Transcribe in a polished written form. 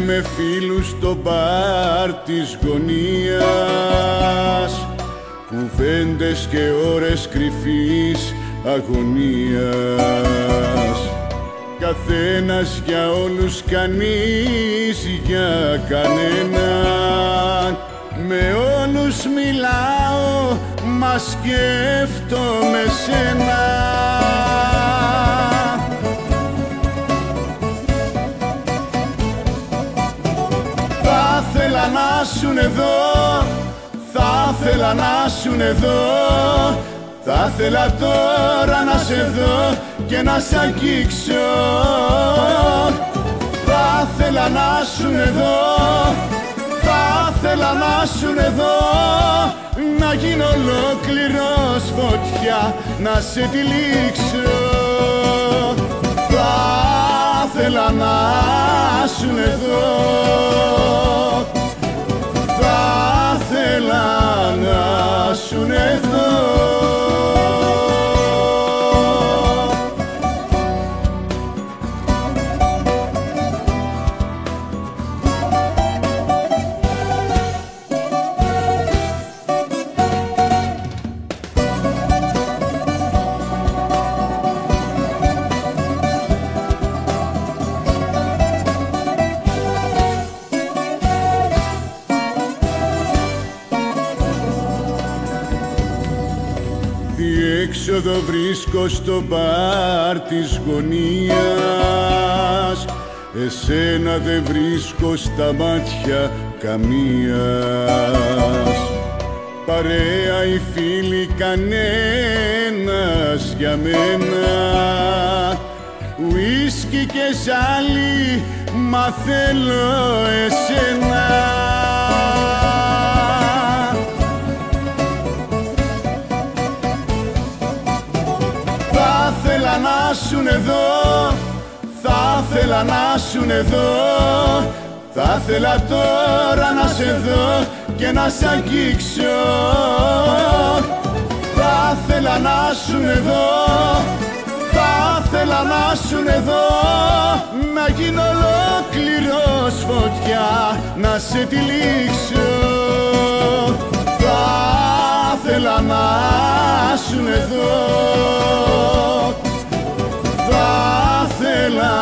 με φίλους στο μπαρ της γωνίας, κουβέντες και ώρες κρυφής αγωνίας. Καθένας για όλους, κανείς για κανέναν. Με όλους μιλάω, μα σκέφτομαι σένα. Θα ήθελα να σουν εδώ, θα ήθελα να σουν εδώ. Θα ήθελα τώρα να σε δω και να σ' αγγίξω. Θα ήθελα να σουν εδώ, θα ήθελα να σουν εδώ. Να γίνω ολόκληρος φωτιά, να σε τυλίξω. Θα ήθελα να σουν εδώ, θα ήθελα να σουν εδώ. Διέξοδο βρίσκω στο μπαρ της γωνίας, εσένα δεν βρίσκω στα μάτια καμίας. Παρέα οι φίλοι, κανένας για μένα. Ουίσκι και ζάλι, μα θέλω εσένα. Θα ήθελα να σουν εδώ, θα ήθελα να σουν εδώ. Θα ήθελα τώρα να σε δω και να σ' αγγίξω. Θα ήθελα να σουν εδώ, θα ήθελα να σουν εδώ. Να γίνω ολόκληρος φωτιά, να σε τυλίξω. Θα ήθελα να σουν εδώ, θα ήθελα